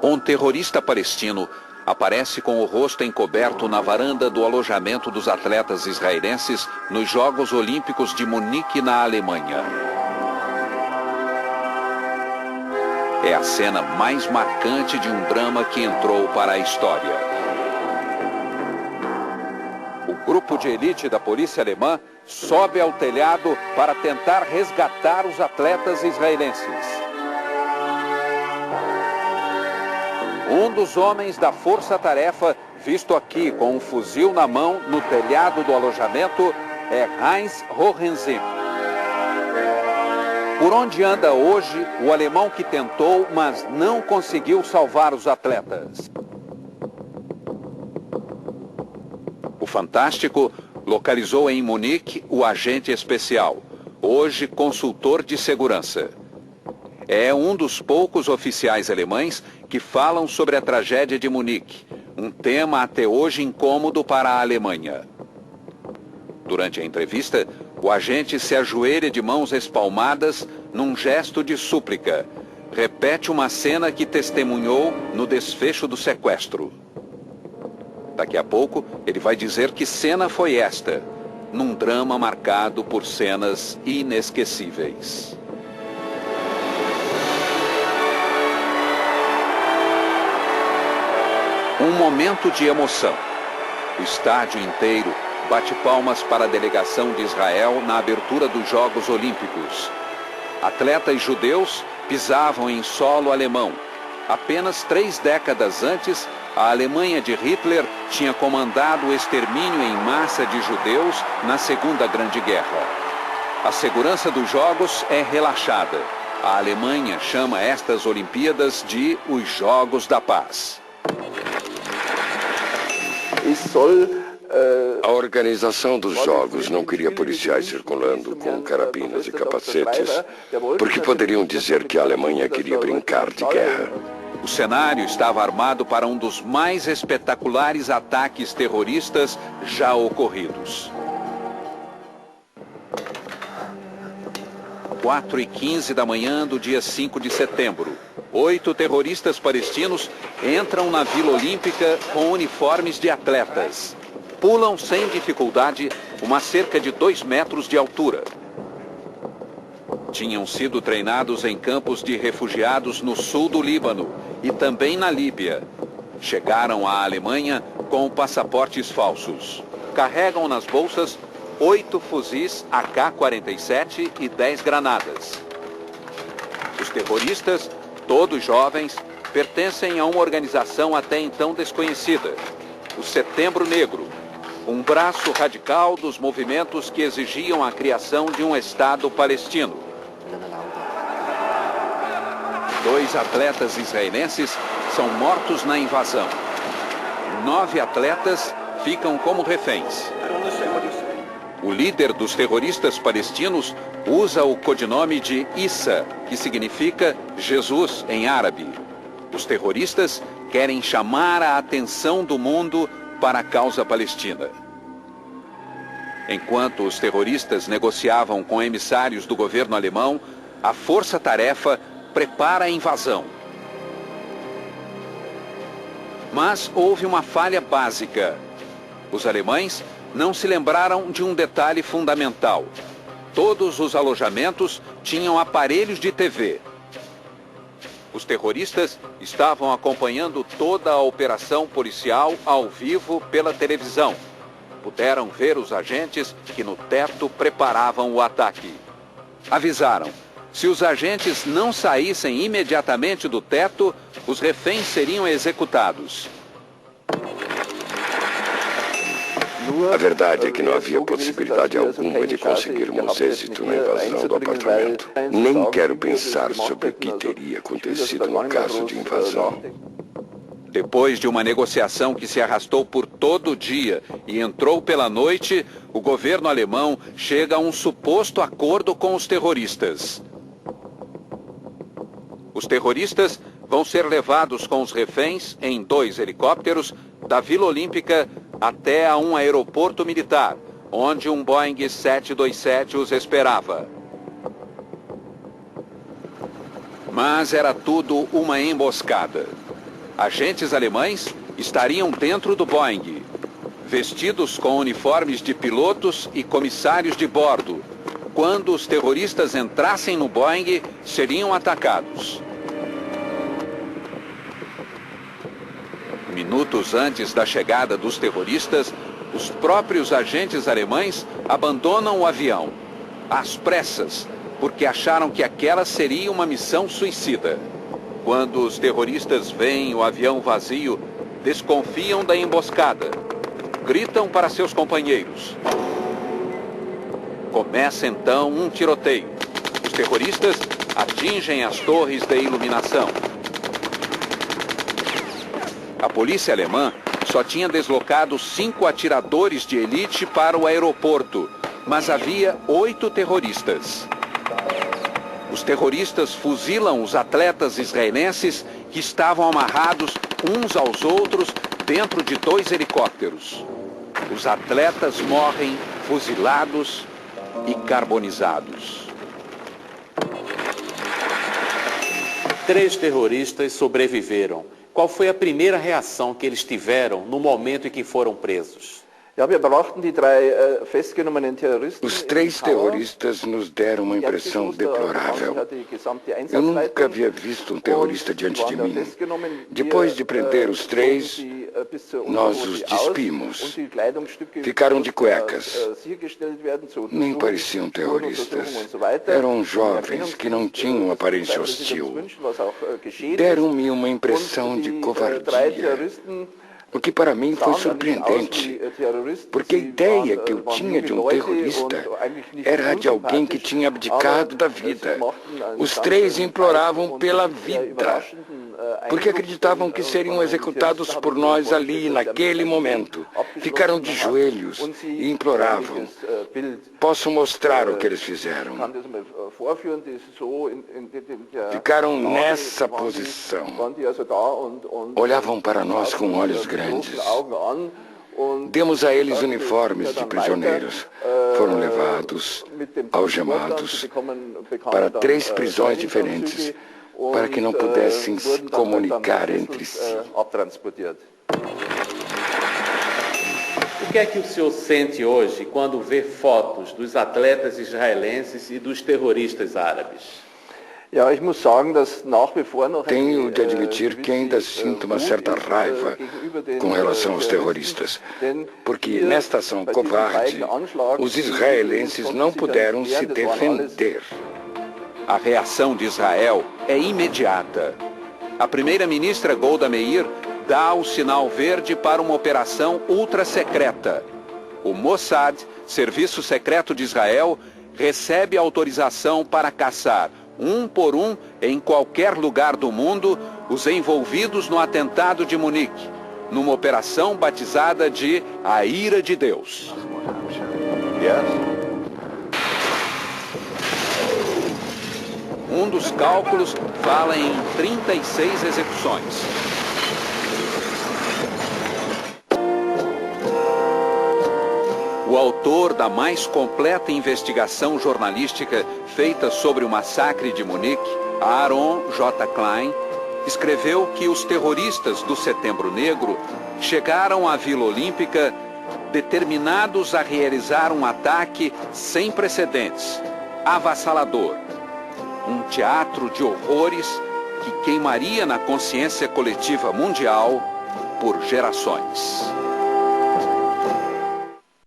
Um terrorista palestino aparece com o rosto encoberto na varanda do alojamento dos atletas israelenses nos Jogos Olímpicos de Munique, na Alemanha. É a cena mais marcante de um drama que entrou para a história. O grupo de elite da polícia alemã sobe ao telhado para tentar resgatar os atletas israelenses. Um dos homens da força-tarefa, visto aqui com um fuzil na mão no telhado do alojamento, é Heinz Hohensim. Por onde anda hoje o alemão que tentou, mas não conseguiu salvar os atletas? O Fantástico localizou em Munique o agente especial, hoje consultor de segurança. É um dos poucos oficiais alemães que falam sobre a tragédia de Munique, um tema até hoje incômodo para a Alemanha. Durante a entrevista, o agente se ajoelha de mãos espalmadas num gesto de súplica. Repete uma cena que testemunhou no desfecho do sequestro. Daqui a pouco, ele vai dizer que cena foi esta, num drama marcado por cenas inesquecíveis. Um momento de emoção. O estádio inteiro bate palmas para a delegação de Israel na abertura dos Jogos Olímpicos. Atletas judeus pisavam em solo alemão. Apenas 3 décadas antes, a Alemanha de Hitler tinha comandado o extermínio em massa de judeus na Segunda Grande Guerra. A segurança dos Jogos é relaxada. A Alemanha chama estas Olimpíadas de os Jogos da Paz. A organização dos jogos não queria policiais circulando com carabinas e capacetes, porque poderiam dizer que a Alemanha queria brincar de guerra. O cenário estava armado para um dos mais espetaculares ataques terroristas já ocorridos. 4h15 da manhã do dia 5 de setembro. 8 terroristas palestinos entram na Vila Olímpica com uniformes de atletas. Pulam sem dificuldade uma cerca de 2 metros de altura. Tinham sido treinados em campos de refugiados no sul do Líbano e também na Líbia. Chegaram à Alemanha com passaportes falsos. Carregam nas bolsas 8 fuzis AK-47 e 10 granadas. Os terroristas, todos jovens, pertencem a uma organização até então desconhecida, o Setembro Negro, um braço radical dos movimentos que exigiam a criação de um Estado palestino. 2 atletas israelenses são mortos na invasão. 9 atletas ficam como reféns. O líder dos terroristas palestinos usa o codinome de Issa, que significa Jesus em árabe. Os terroristas querem chamar a atenção do mundo para a causa palestina. Enquanto os terroristas negociavam com emissários do governo alemão, a força-tarefa prepara a invasão. Mas houve uma falha básica. Os alemães não se lembraram de um detalhe fundamental. Todos os alojamentos tinham aparelhos de TV. Os terroristas estavam acompanhando toda a operação policial ao vivo pela televisão. Puderam ver os agentes que no teto preparavam o ataque. Avisaram: se os agentes não saíssem imediatamente do teto, os reféns seriam executados. A verdade é que não havia possibilidade alguma de conseguirmos êxito na invasão do apartamento. Nem quero pensar sobre o que teria acontecido no caso de invasão. Depois de uma negociação que se arrastou por todo o dia e entrou pela noite, o governo alemão chega a um suposto acordo com os terroristas. Os terroristas vão ser levados com os reféns em 2 helicópteros da Vila Olímpica até a um aeroporto militar, onde um Boeing 727 os esperava. Mas era tudo uma emboscada. agentes alemães estariam dentro do Boeing, vestidos com uniformes de pilotos e comissários de bordo. Quando os terroristas entrassem no Boeing, seriam atacados. Minutos antes da chegada dos terroristas, os próprios agentes alemães abandonam o avião, às pressas, porque acharam que aquela seria uma missão suicida. Quando os terroristas veem o avião vazio, desconfiam da emboscada. Gritam para seus companheiros. Começa então um tiroteio. Os terroristas atingem as torres de iluminação. A polícia alemã só tinha deslocado 5 atiradores de elite para o aeroporto, mas havia 8 terroristas. Os terroristas fuzilam os atletas israelenses que estavam amarrados uns aos outros dentro de 2 helicópteros. Os atletas morrem fuzilados e carbonizados. 3 terroristas sobreviveram. Qual foi a primeira reação que eles tiveram no momento em que foram presos? Os 3 terroristas nos deram uma impressão deplorável. Eu nunca havia visto um terrorista diante de mim. Depois de prender os 3, nós os despimos. Ficaram de cuecas. Nem pareciam terroristas. Eram jovens que não tinham aparência hostil. Deram-me uma impressão de covardia. O que para mim foi surpreendente, porque a ideia que eu tinha de um terrorista era a de alguém que tinha abdicado da vida. Os 3 imploravam pela vida, porque acreditavam que seriam executados por nós ali, naquele momento. Ficaram de joelhos e imploravam. Posso mostrar o que eles fizeram. Ficaram nessa posição. Olhavam para nós com olhos grandes. Demos a eles uniformes de prisioneiros. Foram levados, algemados, para 3 prisões diferentes, para que não pudessem se comunicar entre si. O que é que o senhor sente hoje quando vê fotos dos atletas israelenses e dos terroristas árabes? Tenho de admitir que ainda sinto uma certa raiva com relação aos terroristas, porque nesta ação covarde, os israelenses não puderam se defender. A reação de Israel é imediata. A primeira-ministra Golda Meir dá o sinal verde para uma operação ultra-secreta. O Mossad, Serviço Secreto de Israel, recebe autorização para caçar, um por um, em qualquer lugar do mundo, os envolvidos no atentado de Munique, numa operação batizada de A Ira de Deus. Um dos cálculos fala em 36 execuções. O autor da mais completa investigação jornalística feita sobre o massacre de Munique, Aaron J. Klein, escreveu que os terroristas do Setembro Negro chegaram à Vila Olímpica determinados a realizar um ataque sem precedentes, avassalador. Um teatro de horrores que queimaria na consciência coletiva mundial por gerações.